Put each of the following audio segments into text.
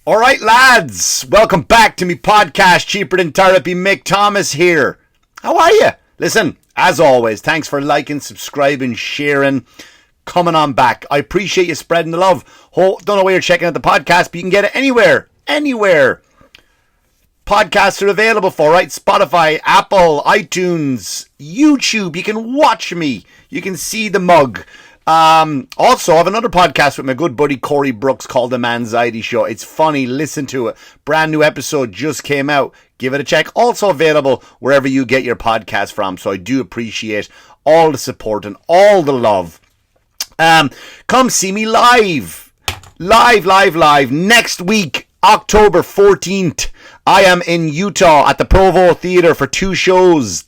All right, lads, welcome back to me podcast, Cheaper Than Therapy. Mick Thomas here. How are you? Listen, as always, thanks for liking, subscribing, sharing, coming on back. I appreciate you spreading the love. Don't know where you're checking out the podcast, but you can get it anywhere. Podcasts are available for, right? Spotify, Apple, iTunes, YouTube. You can watch me. You can see the mug. Also, I have another podcast with my good buddy Corey Brooks called The Manxiety Show. It's funny. Listen to it. Brand new episode just came out. Give it a check. Also available wherever you get your podcast from. So I do appreciate all the support and all the love. Come see me live. Live. Next week, October 14th. I am in Utah at the Provo Theater for two shows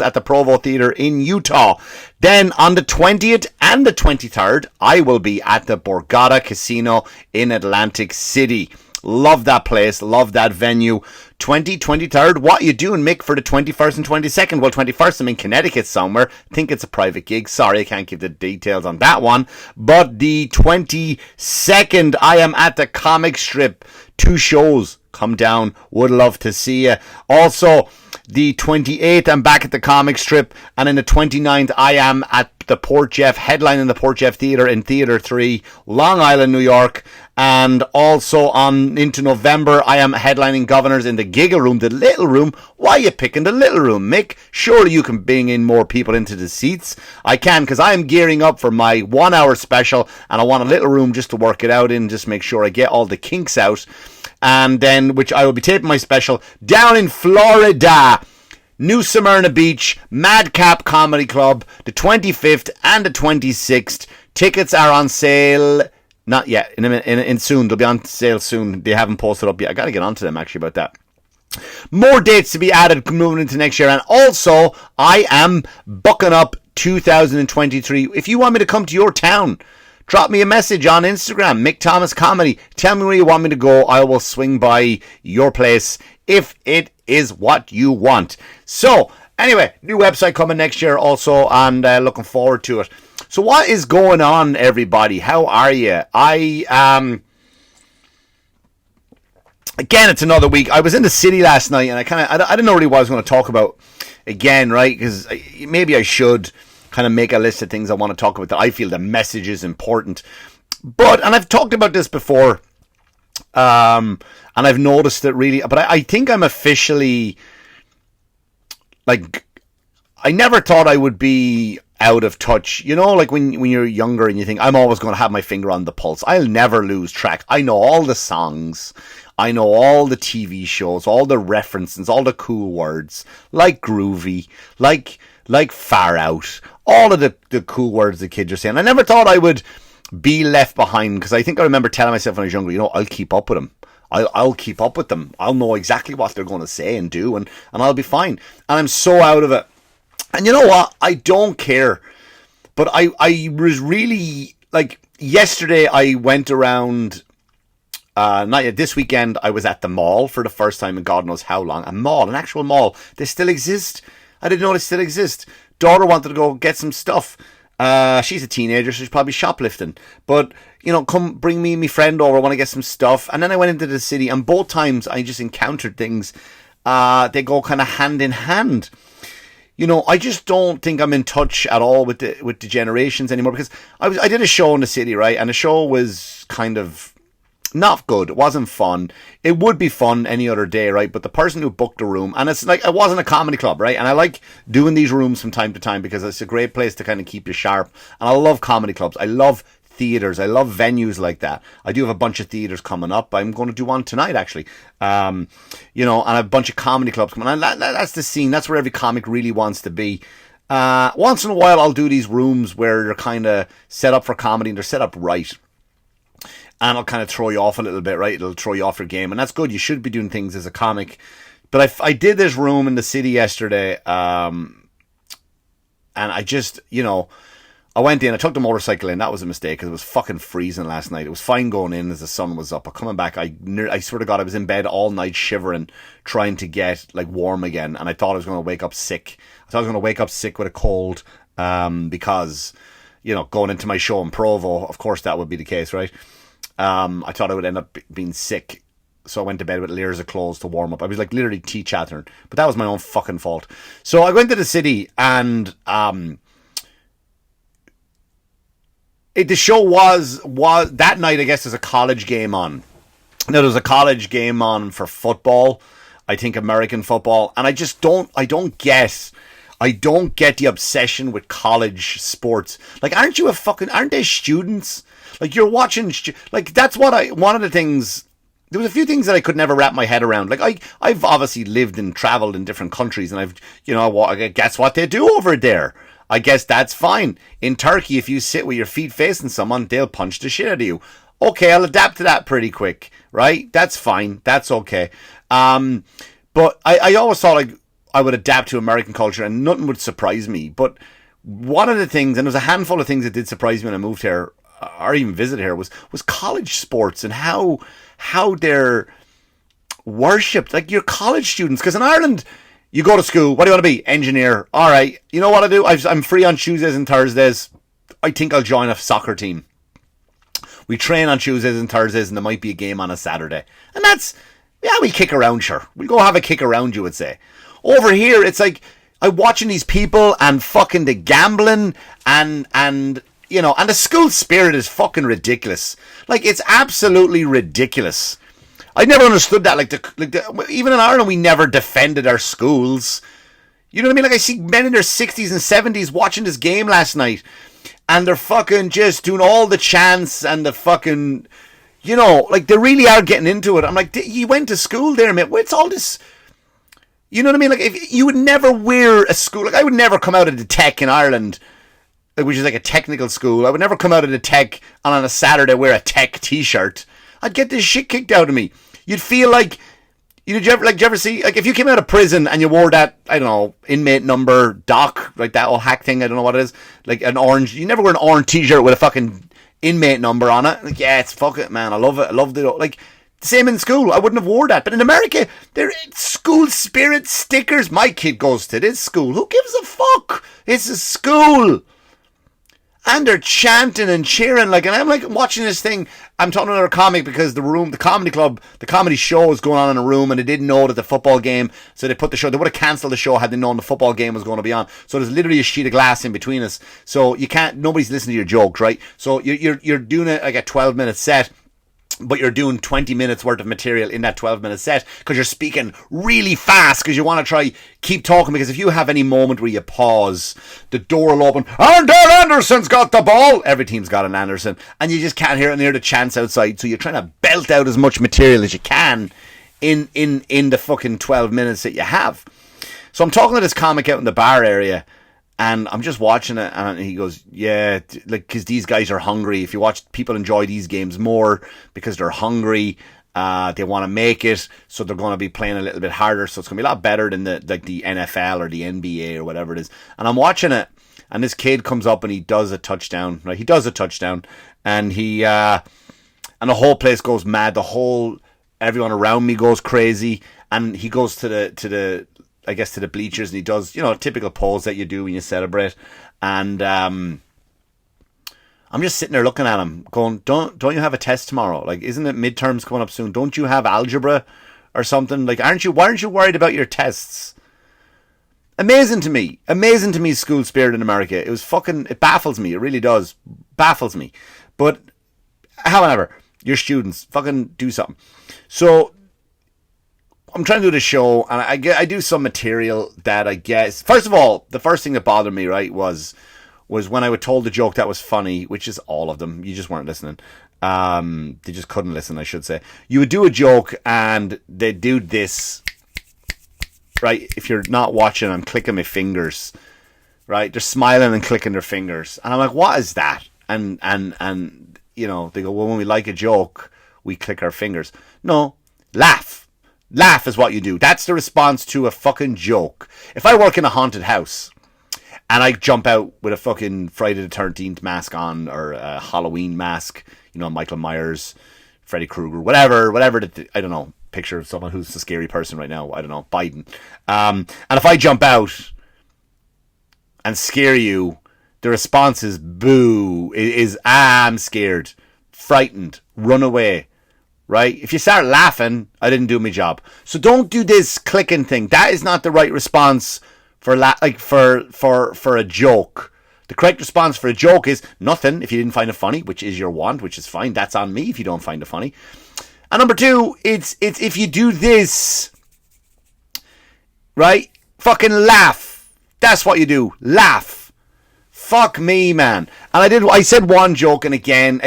at the Provo Theater in Utah. Then on the 20th and the 23rd, I will be at the Borgata Casino in Atlantic City. Love that place, love that venue. 23rd, what are you doing, Mick, for the 21st and 22nd? Well, 21st, I'm in Connecticut somewhere. Think it's a private gig. Sorry, I can't give the details on that one. But the 22nd, I am at the Comic Strip. Two shows. Come down. Would love to see you. Also, the 28th, I'm back at the Comic Strip. And in the 29th, I am at the Port Jeff, headlining the Port Jeff Theatre in Theatre 3, Long Island, New York. And also on into November, I am headlining Governors in the Giga Room, the little room. Why are you picking the little room, Mick? Surely you can bring in more people into the seats. I can, because I am gearing up for my 1 hour special, and I want a little room just to work it out in, just make sure I get all the kinks out. And then, which I will be taping my special down in Florida, New Smyrna Beach, Madcap Comedy Club, the 25th and the 26th. Tickets are on sale. Not yet. In soon. They'll be on sale soon. They haven't posted up yet. I got to get onto them actually about that. More dates to be added moving into next year. And also, I am booking up 2023. If you want me to come to your town, drop me a message on Instagram, Mick Thomas Comedy. Tell me where you want me to go. I will swing by your place if it is what you want. So, anyway, new website coming next year also, and looking forward to it. So what is going on, everybody? How are you? Again, it's another week. I was in the city last night, and I didn't know really what I was going to talk about again, right? Because maybe I should kind of make a list of things I want to talk about that I feel the message is important. And I've talked about this before, and I've noticed it really, but I think I'm officially, like, I never thought I would be out of touch. You know, like when you're younger and you think, I'm always going to have my finger on the pulse. I'll never lose track. I know all the songs. I know all the TV shows, all the references, all the cool words, like groovy, like far out, all of the cool words the kids are saying. I never thought I would be left behind, because I think I remember telling myself when I was younger, you know, I'll keep up with them. I'll keep up with them. I'll know exactly what they're going to say and do, and I'll be fine. And I'm so out of it. And you know what? I don't care. But I was really, like, yesterday I went around, not yet, this weekend I was at the mall for the first time in God knows how long. An actual mall. They still exist. I didn't know they still exist. Daughter wanted to go get some stuff. She's a teenager, so she's probably shoplifting. But, you know, come bring me and my friend over, I want to get some stuff. And then I went into the city, and both times I just encountered things. They go kind of hand in hand. You know, I just don't think I'm in touch at all with the generations anymore, because I did a show in the city, right? And the show was kind of not good. It wasn't fun. It would be fun any other day, right? But the person who booked the room, and it's like, it wasn't a comedy club, right? And I like doing these rooms from time to time because it's a great place to kind of keep you sharp. And I love comedy clubs. I love theaters. I love venues like that. I do have a bunch of theaters coming up. I'm going to do one tonight, actually. You know, and a bunch of comedy clubs coming on. That's the scene. That's where every comic really wants to be. Once in a while, I'll do these rooms where they're kind of set up for comedy and they're set up right. And it'll kind of throw you off a little bit, right? It'll throw you off your game. And that's good. You should be doing things as a comic. But I did this room in the city yesterday. And I just, you know, I went in, I took the motorcycle in. That was a mistake because it was fucking freezing last night. It was fine going in as the sun was up. But coming back, I swear to God, I was in bed all night shivering, trying to get like warm again. And I thought I was going to wake up sick. I thought I was going to wake up sick with a cold because, you know, going into my show in Provo, of course that would be the case, right? I thought I would end up being sick. So I went to bed with layers of clothes to warm up. I was like literally tea-chattering. But that was my own fucking fault. So I went to the city and the show was that night, I guess, there's a college game on. Now, there was a college game on for football. I think American football. And I don't get the obsession with college sports. Like, aren't they students? Like, you're watching, like, that's one of the things. There was a few things that I could never wrap my head around. Like, I've obviously lived and traveled in different countries, and I guess what they do over there. I guess that's fine. In Turkey, if you sit with your feet facing someone, they'll punch the shit out of you. Okay, I'll adapt to that pretty quick, right? That's fine. That's okay. But I always thought like I would adapt to American culture and nothing would surprise me. But one of the things, and there's a handful of things that did surprise me when I moved here, or even visited here, was college sports and how they're worshipped. Like, you're college students. Because in Ireland, you go to school. What do you want to be? Engineer. All right. You know what I do? I'm free on Tuesdays and Thursdays. I think I'll join a soccer team. We train on Tuesdays and Thursdays, and there might be a game on a Saturday. And we kick around, sure. We'll go have a kick around, you would say. Over here, it's like, I'm watching these people and fucking the gambling and the school spirit is fucking ridiculous. Like, it's absolutely ridiculous. I never understood that. Even in Ireland, we never defended our schools. You know what I mean? Like, I see men in their 60s and 70s watching this game last night, and they're fucking just doing all the chants and the fucking, like, they really are getting into it. I'm like, you went to school there, mate. What's all this? You know what I mean? Like, if you would never wear a school, like, I would never come out of the tech in Ireland, which is like a technical school. I would never come out of the tech and on a Saturday wear a tech t-shirt. I'd get this shit kicked out of me. You'd feel like, did you ever see, like, if you came out of prison and you wore that, I don't know, inmate number, doc, like that old hack thing, I don't know what it is, like an orange, you never wear an orange t-shirt with a fucking inmate number on it. Like, yeah, it's fuck it, man. I love it. I love it. Like, same in school. I wouldn't have wore that. But in America, they're school spirit stickers. My kid goes to this school. Who gives a fuck? It's a school. And they're chanting and cheering, like, and I'm like watching this thing. I'm talking to another comic because the comedy club, the comedy show was going on in a room, and they didn't know that the football game, so they put the show. They would have cancelled the show had they known the football game was going to be on. So there's literally a sheet of glass in between us, so nobody's listening to your jokes, right? So you're doing it like a 12-minute set, but you're doing 20 minutes worth of material in that 12-minute set because you're speaking really fast because you want to keep talking, because if you have any moment where you pause, the door will open, and Dale Anderson's got the ball. Every team's got an Anderson, and you just can't hear it and hear the chants outside, so you're trying to belt out as much material as you can in the fucking 12 minutes that you have. So I'm talking to this comic out in the bar area, and I'm just watching it, and he goes, yeah, like, because these guys are hungry. If you watch, people enjoy these games more because they're hungry. They want to make it, so they're going to be playing a little bit harder. So it's going to be a lot better than the NFL or the NBA or whatever it is. And I'm watching it, and this kid comes up and he does a touchdown. Right, he does a touchdown, and and the whole place goes mad. Everyone around me goes crazy, and he goes to the bleachers, and he does, a typical pose that you do when you celebrate. And I'm just sitting there looking at him going, don't you have a test tomorrow? Like, isn't it midterms coming up soon? Don't you have algebra or something? Like, why aren't you worried about your tests? Amazing to me, school spirit in America. It baffles me. It really does. Baffles me. But, however, you're students. Fucking do something. So, I'm trying to do the show, and I do some material that I guess. First of all, the first thing that bothered me, right, was when I would told the joke that was funny, which is all of them. You just weren't listening. They just couldn't listen, I should say. You would do a joke, and they do this, right? If you're not watching, I'm clicking my fingers, right? They're smiling and clicking their fingers, and I'm like, what is that? And they go, well, when we like a joke, we click our fingers. No, laugh. Laugh is what you do. That's the response to a fucking joke. If I work in a haunted house and I jump out with a fucking Friday the 13th mask on, or a Halloween mask, Michael Myers, Freddy Krueger, whatever, I don't know, picture of someone who's a scary person right now, I don't know, Biden. And if I jump out and scare you, the response is boo, I'm scared. frightened, run away. Right? If you start laughing, I didn't do my job. So don't do this clicking thing. That is not the right response for for a joke. The correct response for a joke is nothing if you didn't find it funny, which is your want, which is fine. That's on me if you don't find it funny. And number two, it's if you do this, right? Fucking laugh. That's what you do. Laugh. Fuck me, man. And I said one joke, and again,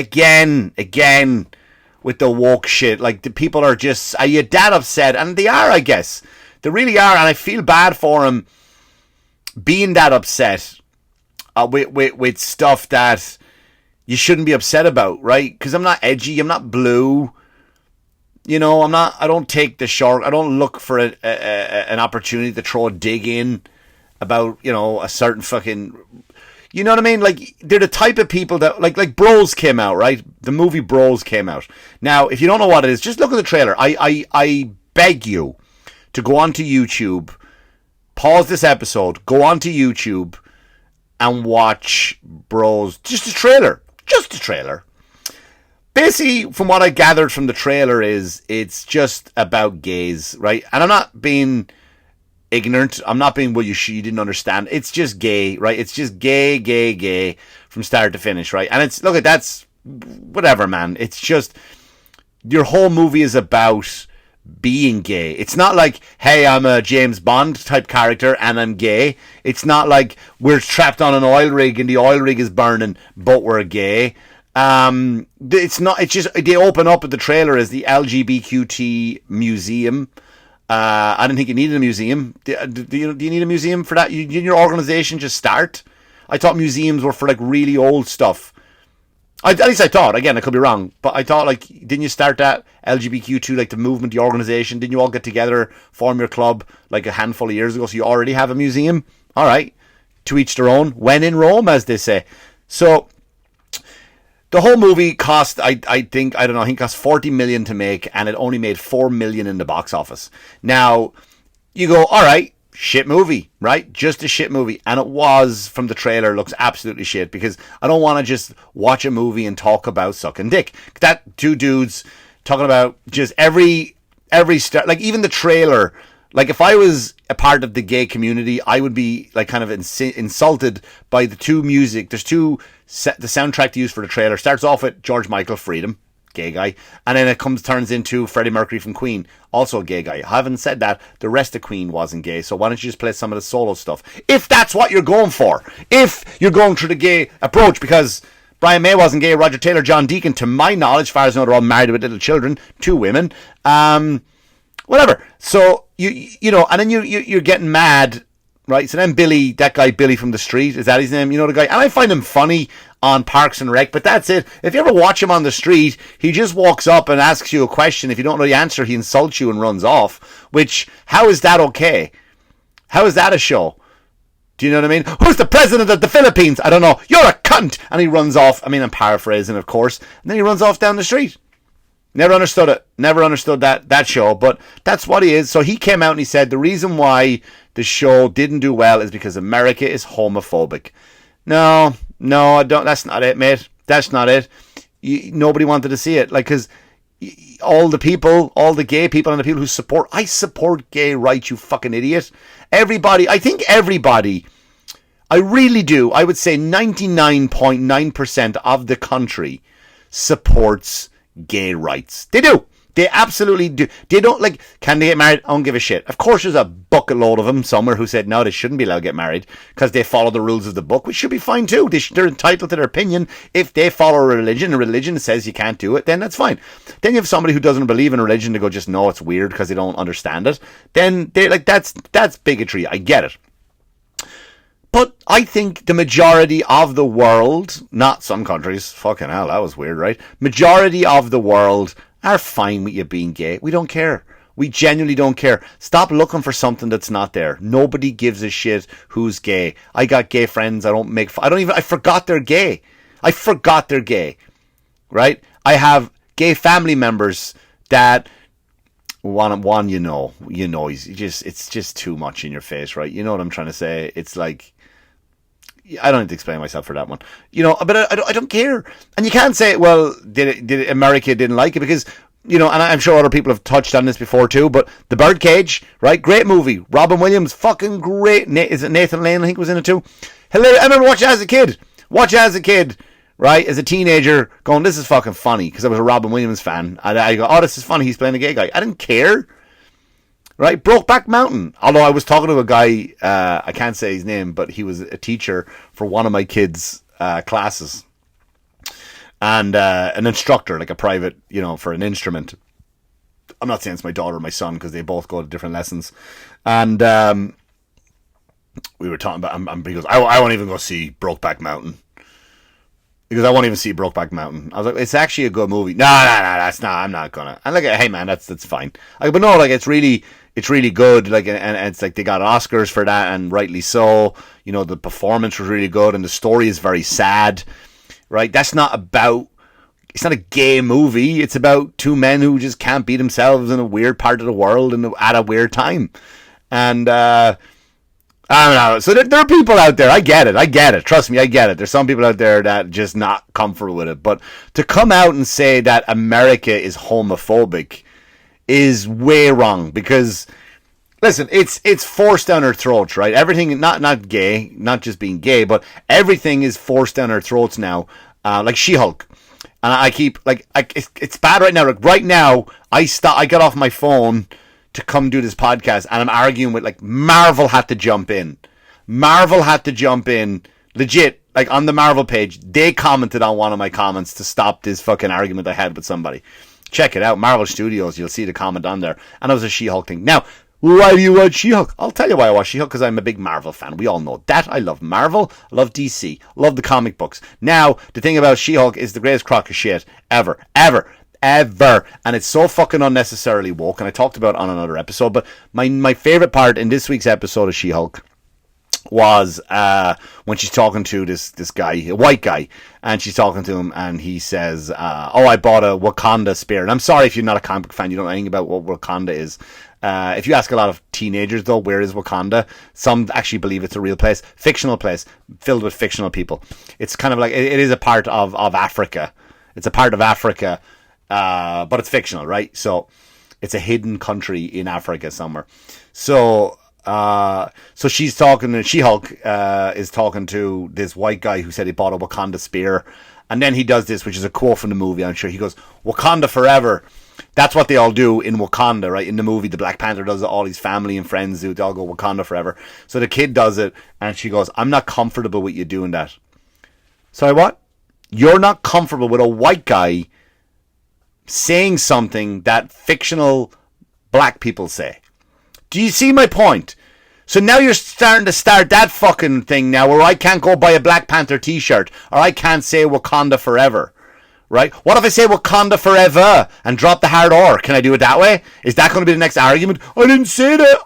with the woke shit. Like, the people are just, are you that upset? And they are, I guess. They really are, and I feel bad for them being that upset with stuff that you shouldn't be upset about, right? Because I'm not edgy, I'm not blue. You know, I don't take the short, I don't look for an opportunity to throw a dig in about, you know, a certain fucking... You know what I mean? Like, they're the type of people that, like Bros came out, right? The movie Bros came out. Now, if you don't know what it is, just look at the trailer. I beg you to go onto YouTube, pause this episode, go onto YouTube and watch Bros. Just a trailer. Just a trailer. Basically, from what I gathered from the trailer is, it's just about gays, right? And I'm not being... ignorant. I'm not being, well, you didn't understand. It's just gay, right? It's just gay from start to finish, right? And it's, look, that's whatever, man. It's just, your whole movie is about being gay. It's not like, hey, I'm a James Bond type character and I'm gay. It's not like we're trapped on an oil rig and the oil rig is burning, but we're gay. It's not, it's just, they open up at the trailer as the LGBTQ museum. I didn't think you needed a museum. Do you need a museum for that? Did your organization just start? I thought museums were for like really old stuff. At least I thought. Again, I could be wrong. But I thought, like, didn't you start that LGBTQ2, like the movement, the organization? Didn't you all get together, form your club like a handful of years ago? So you already have a museum? All right. To each their own. When in Rome, as they say. So... the whole movie cost, I think cost 40 million to make, and it only made 4 million in the box office. Now, you go, all right, shit movie, right? Just a shit movie. And it was, from the trailer, looks absolutely shit, because I don't want to just watch a movie and talk about sucking dick. That two dudes talking about just every like, even the trailer. Like, if I was a part of the gay community, I would be, like, kind of insulted by the two music. There's the soundtrack to use for the trailer starts off with George Michael, Freedom, gay guy. And then it turns into Freddie Mercury from Queen, also a gay guy. Having said that, the rest of Queen wasn't gay. So why don't you just play some of the solo stuff? If that's what you're going for. If you're going through the gay approach, because Brian May wasn't gay, Roger Taylor, John Deacon, to my knowledge, as far as I know, they're all married with little children, 2 women. Whatever. So, you know, and then you're getting mad, right? So then Billy, that guy Billy from the street, is that his name? You know the guy? And I find him funny on Parks and Rec, but that's it. If you ever watch him on the street, he just walks up and asks you a question. If you don't know the answer, he insults you and runs off. Which, how is that okay? How is that a show? Do you know what I mean? Who's the president of the Philippines? I don't know. You're a cunt! And he runs off. I mean, I'm paraphrasing, of course. And then he runs off down the street. Never understood it. Never understood that show, but that's what he is. So he came out and he said the reason why the show didn't do well is because America is homophobic. No, I don't. That's not it, mate. That's not it. Nobody wanted to see it. Like, because all the gay people and the people who I support gay rights, you fucking idiot. I think everybody, I really do. I would say 99.9% of the country supports gay rights. They do. They absolutely do. They don't, like, can they get married? I don't give a shit. Of course there's a bucket load of them somewhere who said no, they shouldn't be allowed to get married because they follow the rules of the book, which should be fine too. They're entitled to their opinion. If they follow a religion says you can't do it, then that's fine. Then you have somebody who doesn't believe in a religion to go, just no, it's weird because they don't understand it. Then they're like, that's bigotry. I get it. But I think the majority of the world, not some countries, fucking hell, that was weird, right? Majority of the world are fine with you being gay. We don't care. We genuinely don't care. Stop looking for something that's not there. Nobody gives a shit who's gay. I got gay friends. I forgot they're gay. Right? I have gay family members that one, it's just too much in your face, right? You know what I'm trying to say? It's like, I don't need to explain myself for that one. But I don't care. And you can't say, well, did America didn't like it, because, and I'm sure other people have touched on this before too, but The Birdcage, right? Great movie. Robin Williams, fucking great. Is it Nathan Lane, I think, was in it too? Hilarious. I remember watching it as a kid. Right, as a teenager, going, this is fucking funny, because I was a Robin Williams fan. And I go, oh, this is funny, he's playing a gay guy. I didn't care. Right, Brokeback Mountain. Although I was talking to a guy, I can't say his name, but he was a teacher for one of my kids' classes. And an instructor, like a private, for an instrument. I'm not saying it's my daughter or my son, because they both go to different lessons. And we were talking about, he goes, I won't even go see Brokeback Mountain. Because I won't even see Brokeback Mountain. I was like, it's actually a good movie. No, that's not. I'm not gonna. And like, hey man, that's fine. But no, like it's really good. Like, and it's like they got Oscars for that, and rightly so. The performance was really good, and the story is very sad. Right? It's not a gay movie. It's about two men who just can't be themselves in a weird part of the world and at a weird time. And I don't know. So there are people out there. I get it. Trust me, I get it. There's some people out there that just not comfortable with it. But to come out and say that America is homophobic is way wrong. Because, listen, it's forced down our throats, right? Everything, not gay, not just being gay, but everything is forced down our throats now. Like She-Hulk. And I keep, it's bad right now. Like, right now, I got off my phone to come do this podcast, and I'm arguing with, Marvel had to jump in. Legit, on the Marvel page, they commented on one of my comments to stop this fucking argument I had with somebody. Check it out, Marvel Studios, you'll see the comment on there. And it was a She-Hulk thing. Now, why do you watch She-Hulk? I'll tell you why I watch She-Hulk, because I'm a big Marvel fan. We all know that. I love Marvel, I love DC, love the comic books. Now, the thing about She-Hulk is the greatest crock of shit ever. And it's so fucking unnecessarily woke, and I talked about it on another episode, but my favorite part in this week's episode of She-Hulk was when she's talking to this guy, a white guy, and she's talking to him, and he says, I bought a Wakanda spear. And I'm sorry if you're not a comic book fan, you don't know anything about what Wakanda is. If you ask a lot of teenagers, though, where is Wakanda? Some actually believe it's a real place, fictional place, filled with fictional people. It's kind of like, it is a part of Africa. It's a part of Africa, but it's fictional, right? So it's a hidden country in Africa somewhere. So she's talking to She-Hulk, is talking to this white guy who said he bought a Wakanda spear. And then he does this, which is a quote from the movie, I'm sure. He goes, Wakanda forever. That's what they all do in Wakanda, right? In the movie, the Black Panther does it, all his family and friends do. They all go Wakanda forever. So the kid does it, and she goes, I'm not comfortable with you doing that. Sorry, what? You're not comfortable with a white guy saying something that fictional black people say. Do you see my point? So now you're starting to start that fucking thing now where I can't go buy a Black Panther t-shirt, or I can't say Wakanda forever, right? What if I say Wakanda forever and drop the hard R? Can I do it that way? Is that going to be the next argument? I didn't say that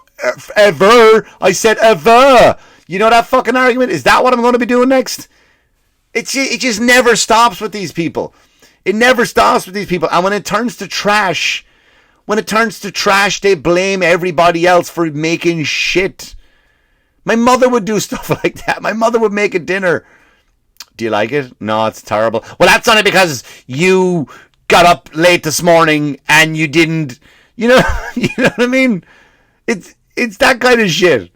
ever. I said ever. You know that fucking argument? Is that what I'm going to be doing next? It just never stops with these people. It never stops with these people. And when it turns to trash, they blame everybody else for making shit. My mother would do stuff like that. My mother would make a dinner. Do you like it? No, it's terrible. Well, that's only because you got up late this morning and you didn't, you know what I mean? It's that kind of shit.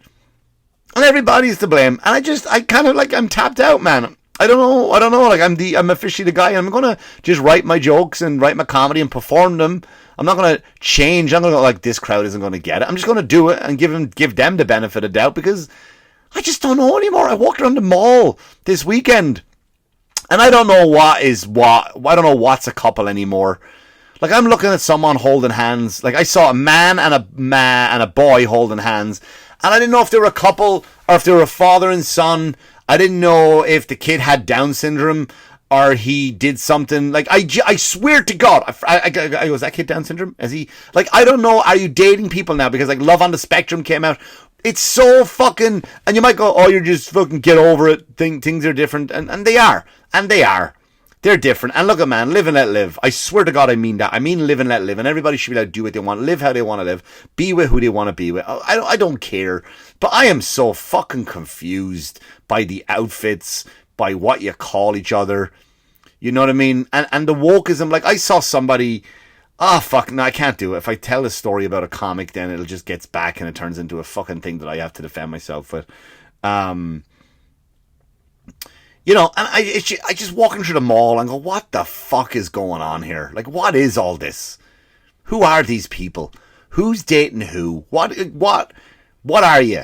And everybody's to blame. And I'm tapped out, man. I don't know. Like I'm officially the guy. I'm gonna just write my jokes and write my comedy and perform them. I'm not gonna change. I'm gonna go like this crowd isn't gonna get it. I'm just gonna do it and give them the benefit of doubt, because I just don't know anymore. I walked around the mall this weekend, and I don't know what is what. I don't know what's a couple anymore. Like, I'm looking at someone holding hands. Like, I saw a man and a boy holding hands, and I didn't know if they were a couple or if they were a father and son. I didn't know if the kid had Down syndrome or he did something. Like, I swear to God, I was that kid Down syndrome? Is he? Like, I don't know. Are you dating people now? Because, like, Love on the Spectrum came out. It's so fucking... And you might go, oh, you're just fucking get over it. Things are different. And they are. And they are. They're different. And look at, man, live and let live. I swear to God, I mean that. I mean live and let live. And everybody should be able to do what they want. Live how they want to live. Be with who they want to be with. I don't care. But I am so fucking confused by the outfits, by what you call each other. You know what I mean? And the wokeism. Like, I saw somebody... fuck, no, I can't do it. If I tell a story about a comic, then it'll just gets back and it turns into a fucking thing that I have to defend myself with. You know, and I just walking through the mall and go, what the fuck is going on here? Like, what is all this? Who are these people? Who's dating who? What are you?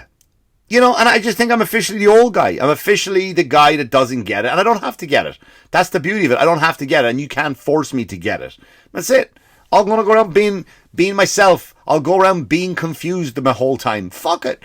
You know, and I just think I'm officially the old guy. I'm officially the guy that doesn't get it, and I don't have to get it. That's the beauty of it. I don't have to get it, and you can't force me to get it. That's it. I'm going to go around being myself. I'll go around being confused the whole time. Fuck it.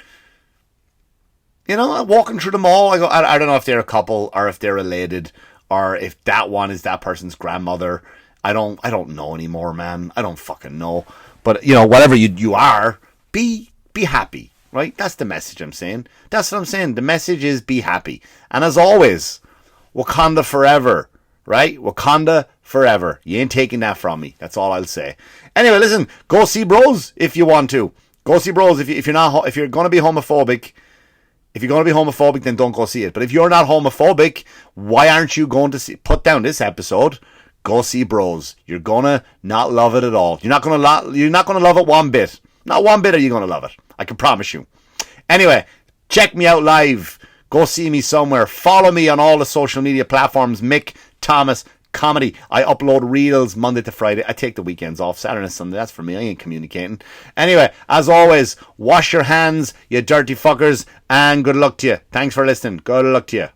You know, walking through the mall, I go, I don't know if they're a couple or if they're related or if that one is that person's grandmother. I don't know anymore, man. I don't fucking know. But, you know, whatever you are, be happy, right? That's the message I'm saying. That's what I'm saying. The message is be happy. And as always, Wakanda forever, right? Wakanda forever. You ain't taking that from me. That's all I'll say. Anyway, listen, go see Bros if you want to. Go see Bros if you're going to be homophobic. If you're going to be homophobic, then don't go see it. But if you're not homophobic, why aren't you going to put down this episode? Go see Bros. You're gonna not love it at all. You're not gonna love it one bit. Not one bit are you gonna love it. I can promise you. Anyway, check me out live. Go see me somewhere. Follow me on all the social media platforms. Mick Thomas Comedy. I upload reels Monday to Friday. I take the weekends off, Saturday and Sunday. That's for me. I ain't communicating. Anyway, as always, wash your hands, you dirty fuckers, and good luck to you. Thanks for listening. Good luck to you.